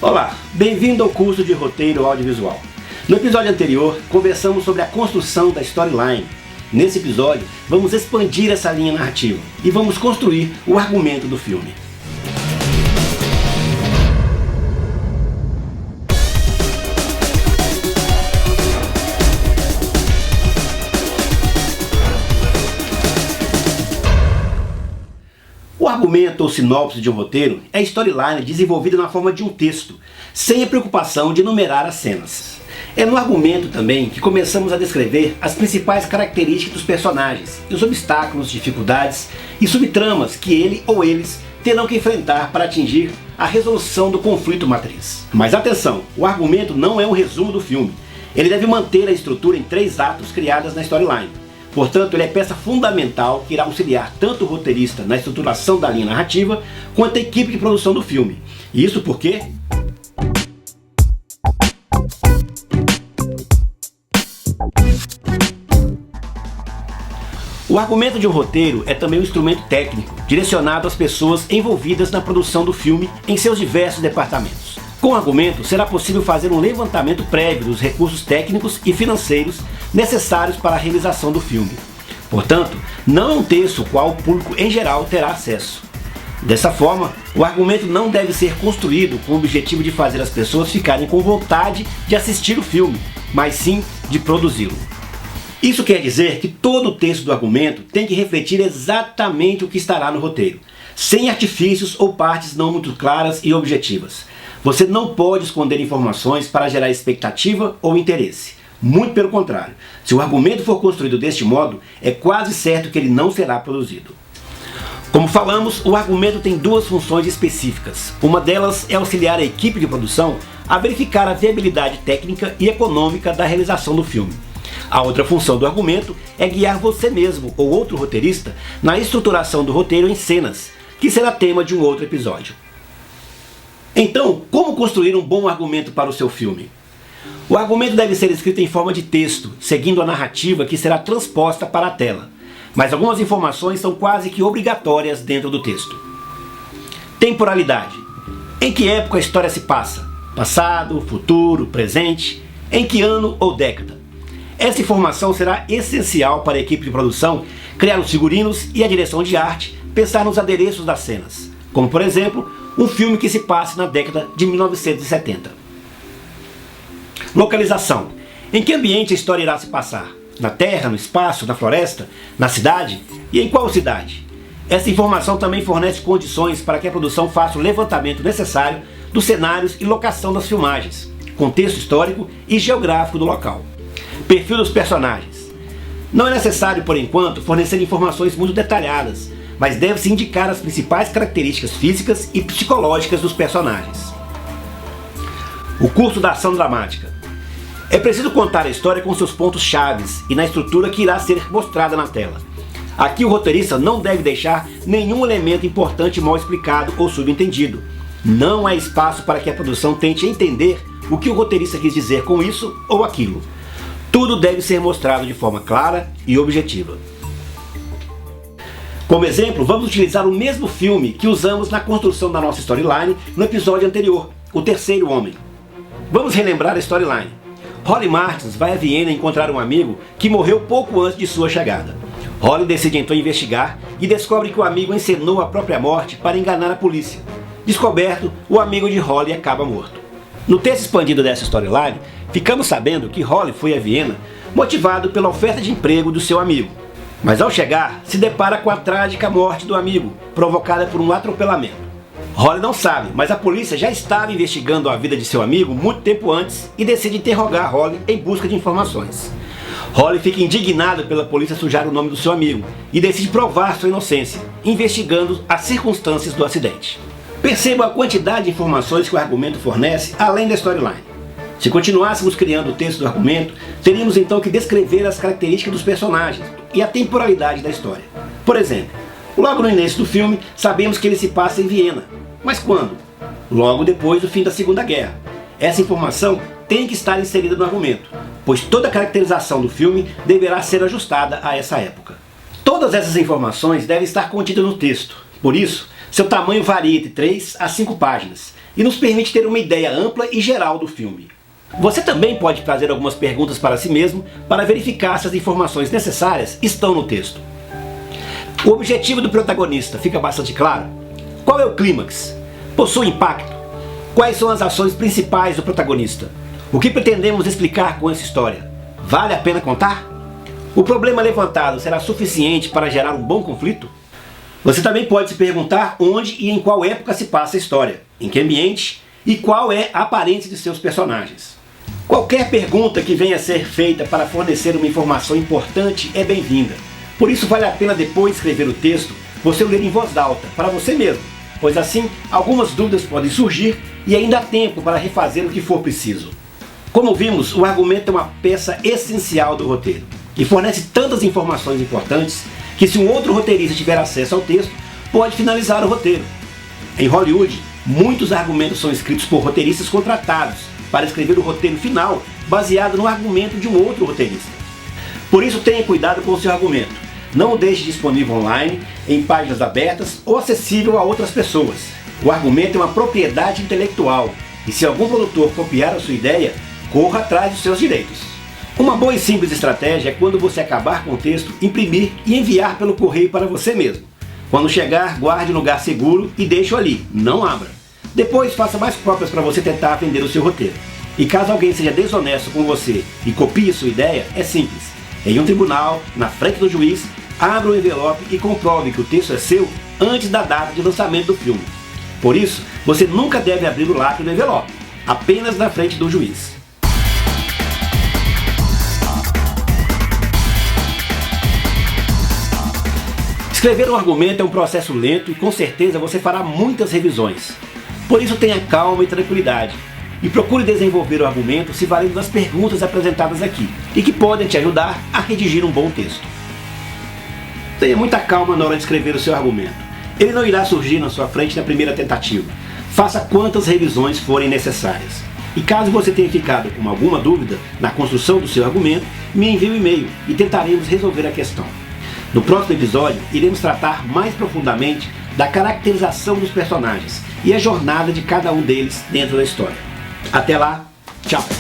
Olá, bem-vindo ao curso de roteiro audiovisual. No episódio anterior, conversamos sobre a construção da storyline. Nesse episódio, vamos expandir essa linha narrativa e vamos construir o argumento do filme. O argumento ou sinopse de um roteiro é a storyline desenvolvida na forma de um texto, sem a preocupação de numerar as cenas. É no argumento também que começamos a descrever as principais características dos personagens, e os obstáculos, dificuldades e subtramas que ele ou eles terão que enfrentar para atingir a resolução do conflito matriz. Mas atenção, o argumento não é um resumo do filme. Ele deve manter a estrutura em 3 atos criadas na storyline. Portanto, ele é peça fundamental que irá auxiliar tanto o roteirista na estruturação da linha narrativa, quanto a equipe de produção do filme. E isso porque o argumento de um roteiro é também um instrumento técnico, direcionado às pessoas envolvidas na produção do filme em seus diversos departamentos. Com o argumento, será possível fazer um levantamento prévio dos recursos técnicos e financeiros necessários para a realização do filme. Portanto, não é um texto ao qual o público em geral terá acesso. Dessa forma, o argumento não deve ser construído com o objetivo de fazer as pessoas ficarem com vontade de assistir o filme, mas sim de produzi-lo. Isso quer dizer que todo o texto do argumento tem que refletir exatamente o que estará no roteiro, sem artifícios ou partes não muito claras e objetivas. Você não pode esconder informações para gerar expectativa ou interesse. Muito pelo contrário, se o argumento for construído deste modo, é quase certo que ele não será produzido. Como falamos, o argumento tem 2 funções específicas. Uma delas é auxiliar a equipe de produção a verificar a viabilidade técnica e econômica da realização do filme. A outra função do argumento é guiar você mesmo ou outro roteirista na estruturação do roteiro em cenas, que será tema de um outro episódio. Então, como construir um bom argumento para o seu filme? O argumento deve ser escrito em forma de texto, seguindo a narrativa que será transposta para a tela. Mas algumas informações são quase que obrigatórias dentro do texto. Temporalidade. Em que época a história se passa? Passado, futuro, presente? Em que ano ou década? Essa informação será essencial para a equipe de produção criar os figurinos e a direção de arte, pensar nos adereços das cenas, como por exemplo, um filme que se passe na década de 1970. Localização. Em que ambiente a história irá se passar? Na terra, no espaço, na floresta, na cidade? E em qual cidade? Essa informação também fornece condições para que a produção faça o levantamento necessário dos cenários e locação das filmagens, contexto histórico e geográfico do local. Perfil dos personagens. Não é necessário, por enquanto, fornecer informações muito detalhadas, mas deve-se indicar as principais características físicas e psicológicas dos personagens. O curso da ação dramática. É preciso contar a história com seus pontos chaves e na estrutura que irá ser mostrada na tela. Aqui o roteirista não deve deixar nenhum elemento importante mal explicado ou subentendido. Não há espaço para que a produção tente entender o que o roteirista quis dizer com isso ou aquilo. Tudo deve ser mostrado de forma clara e objetiva. Como exemplo, vamos utilizar o mesmo filme que usamos na construção da nossa storyline no episódio anterior, O Terceiro Homem. Vamos relembrar a storyline. Holly Martins vai a Viena encontrar um amigo que morreu pouco antes de sua chegada. Holly decide então investigar e descobre que o amigo encenou a própria morte para enganar a polícia. Descoberto, o amigo de Holly acaba morto. No texto expandido dessa storyline, ficamos sabendo que Holly foi a Viena motivado pela oferta de emprego do seu amigo. Mas ao chegar, se depara com a trágica morte do amigo, provocada por um atropelamento. Holly não sabe, mas a polícia já estava investigando a vida de seu amigo muito tempo antes e decide interrogar Holly em busca de informações. Holly fica indignado pela polícia sujar o nome do seu amigo e decide provar sua inocência, investigando as circunstâncias do acidente. Perceba a quantidade de informações que o argumento fornece além da storyline. Se continuássemos criando o texto do argumento, teríamos então que descrever as características dos personagens e a temporalidade da história. Por exemplo, logo no início do filme, sabemos que ele se passa em Viena. Mas quando? Logo depois do fim da Segunda Guerra. Essa informação tem que estar inserida no argumento, pois toda a caracterização do filme deverá ser ajustada a essa época. Todas essas informações devem estar contidas no texto. Por isso, seu tamanho varia entre 3 a 5 páginas. e nos permite ter uma ideia ampla e geral do filme. Você também pode fazer algumas perguntas para si mesmo para verificar se as informações necessárias estão no texto. O objetivo do protagonista fica bastante claro? Qual é o clímax? Possui impacto? Quais são as ações principais do protagonista? O que pretendemos explicar com essa história? Vale a pena contar? O problema levantado será suficiente para gerar um bom conflito? Você também pode se perguntar onde e em qual época se passa a história, em que ambiente e qual é a aparência de seus personagens. Qualquer pergunta que venha a ser feita para fornecer uma informação importante é bem-vinda. Por isso vale a pena depois de escrever o texto, você o ler em voz alta, para você mesmo, pois assim algumas dúvidas podem surgir e ainda há tempo para refazer o que for preciso. Como vimos, o argumento é uma peça essencial do roteiro e fornece tantas informações importantes que se um outro roteirista tiver acesso ao texto, pode finalizar o roteiro. Em Hollywood, muitos argumentos são escritos por roteiristas contratados para escrever o roteiro final baseado no argumento de um outro roteirista. Por isso tenha cuidado com o seu argumento. Não o deixe disponível online, em páginas abertas ou acessível a outras pessoas. O argumento é uma propriedade intelectual e se algum produtor copiar a sua ideia, corra atrás dos seus direitos. Uma boa e simples estratégia é quando você acabar com o texto, imprimir e enviar pelo correio para você mesmo. Quando chegar, guarde em lugar seguro e deixe-o ali, não abra. Depois faça mais cópias para você tentar vender o seu roteiro. E caso alguém seja desonesto com você e copie sua ideia, é simples. Em um tribunal, na frente do juiz, abra o envelope e comprove que o texto é seu antes da data de lançamento do filme. Por isso, você nunca deve abrir o lacre do envelope, apenas na frente do juiz. Escrever um argumento é um processo lento e com certeza você fará muitas revisões. Por isso tenha calma e tranquilidade e procure desenvolver o argumento se valendo das perguntas apresentadas aqui e que podem te ajudar a redigir um bom texto. Tenha muita calma na hora de escrever o seu argumento. Ele não irá surgir na sua frente na primeira tentativa. Faça quantas revisões forem necessárias. E caso você tenha ficado com alguma dúvida na construção do seu argumento, me envie um e-mail e tentaremos resolver a questão. No próximo episódio, iremos tratar mais profundamente da caracterização dos personagens e a jornada de cada um deles dentro da história. Até lá, tchau!